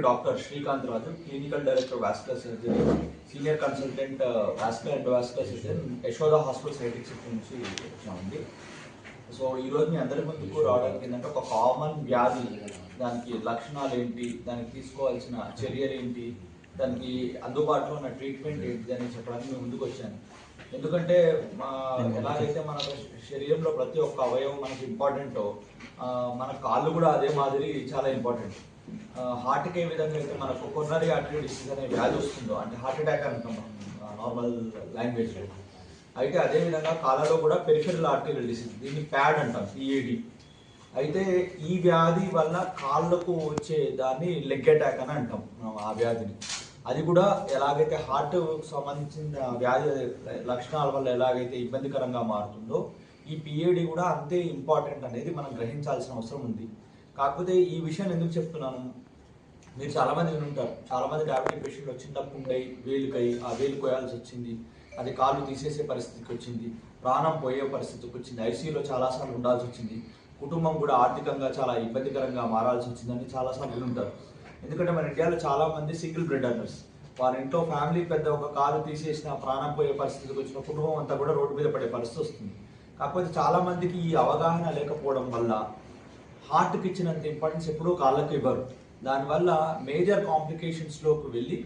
Doctor Srikanth Raju, clinical director vascular surgery, senior consultant vascular and vascular surgeon, Yashoda hospital sciatic city నుంచి వచ్చామండి. So ఈరోజు మీ అందరి ముందుకు రావడానికి ఏంటంటే ఒక కామన్ వ్యాధి, దానికి లక్షణాలు ఏంటి, దానికి తీసుకోవాల్సిన చర్యలు ఏంటి, దానికి అందుబాటులో ఉన్న ట్రీట్మెంట్ ఏంటి అని చెప్పడానికి మేము ముందుకు వచ్చాను. ఎందుకంటే ఎలాగైతే మన శరీరంలో ప్రతి ఒక్క అవయవం మనకి ఇంపార్టెంటో, మన కాళ్ళు కూడా అదే మాదిరి చాలా ఇంపార్టెంట్. హార్ట్కి ఏ విధంగా అయితే మనకు కొరోనరీ ఆర్టరీ డిసీజ్ అనే వ్యాధి వస్తుందో, అంటే హార్ట్ అటాక్ అంటాం నార్మల్ లాంగ్వేజ్లో, అయితే అదేవిధంగా కాళ్ళలో కూడా పెరిఫెరల్ ఆర్టరీ డిసీజ్, దీన్ని ప్యాడ్ అంటాం, పిఏడి. అయితే ఈ వ్యాధి వల్ల కాళ్ళకు వచ్చే దాన్ని లెగ్ అటాక్ అని అంటాం ఆ వ్యాధిని. అది కూడా ఎలాగైతే హార్ట్ సంబంధించిన వ్యాధి లక్షణాల వల్ల ఎలాగైతే ఇబ్బందికరంగా మారుతుందో, ఈ పిఏడి కూడా అంతే ఇంపార్టెంట్ అనేది మనం గ్రహించాల్సిన అవసరం ఉంది. కాకపోతే ఈ విషయాన్ని ఎందుకు చెప్తున్నాను, మీరు చాలామంది వినుంటారు, చాలామంది డయాబెటిక్ పేషెంట్లు చిన్నప్పుడు వేలుకై ఆ వేలు కోయాల్సి వచ్చింది, అది కాళ్ళు తీసేసే పరిస్థితికి వచ్చింది, ప్రాణం పోయే పరిస్థితికి వచ్చింది, ఐసీయూలో చాలాసార్లు ఉండాల్సి వచ్చింది, కుటుంబం కూడా ఆర్థికంగా చాలా ఇబ్బందికరంగా మారాల్సి వచ్చిందని చాలాసార్లు వినుంటారు. ఎందుకంటే మన ఇండియాలో చాలామంది సింగిల్ బ్రెడ్ అర్నర్స్, వారి ఇంట్లో ఫ్యామిలీ పెద్ద ఒక కాలు తీసేసిన ప్రాణం పోయే పరిస్థితికి వచ్చిన కుటుంబం అంతా కూడా రోడ్డు మీద పడే పరిస్థితి వస్తుంది. కాకపోతే చాలామందికి ఈ అవగాహన లేకపోవడం వల్ల హార్ట్కి ఇచ్చినంత ఇంపార్టెన్స్ ఎప్పుడూ కాళ్ళకి ఇవ్వరు. దానివల్ల మేజర్ కాంప్లికేషన్స్లోకి వెళ్ళి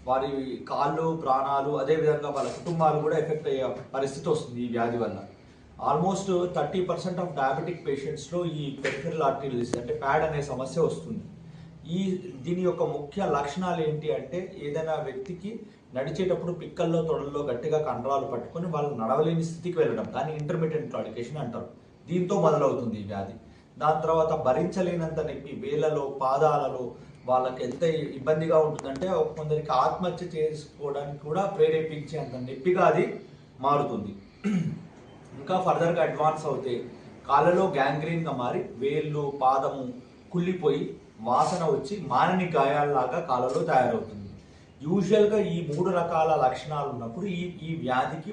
వారి కాళ్ళు, ప్రాణాలు, అదేవిధంగా వాళ్ళ కుటుంబాలు కూడా ఎఫెక్ట్ అయ్యే పరిస్థితి వస్తుంది ఈ వ్యాధి వల్ల. ఆల్మోస్ట్ 30% ఆఫ్ డయాబెటిక్ పేషెంట్స్లో ఈ పెరిఫెరల్ ఆర్టరీ డిసీజ్ అంటే ప్యాడ్ అనే సమస్య వస్తుంది. దీని యొక్క ముఖ్య లక్షణాలు ఏంటి అంటే, ఏదైనా వ్యక్తికి నడిచేటప్పుడు పిక్కల్లో, తొడల్లో గట్టిగా కండరాలు పట్టుకొని వాళ్ళు నడవలేని స్థితికి వెళ్ళడం, దాన్ని ఇంటర్మీడియట్ క్లాడికేషన్ అంటారు. దీంతో మొదలవుతుంది ఈ వ్యాధి. దాని తర్వాత భరించలేనంత నొప్పి వేళ్ళలో, పాదాలలో వాళ్ళకి ఎంత ఇబ్బందిగా ఉంటుందంటే కొందరికి ఆత్మహత్య చేసుకోవడానికి కూడా ప్రేరేపించేంత నొప్పిగా అది మారుతుంది. ఇంకా ఫర్దర్గా అడ్వాన్స్ అవుతే కాళ్ళలో గ్యాంగ్రీన్గా మారి వేళ్ళు, పాదము కుళ్ళిపోయి వాసన వచ్చి మానని గాయాలలాగా కాళ్ళలో తయారవుతుంది. యూజువల్గా ఈ 3 రకాల లక్షణాలు ఉన్నప్పుడు ఈ వ్యాధికి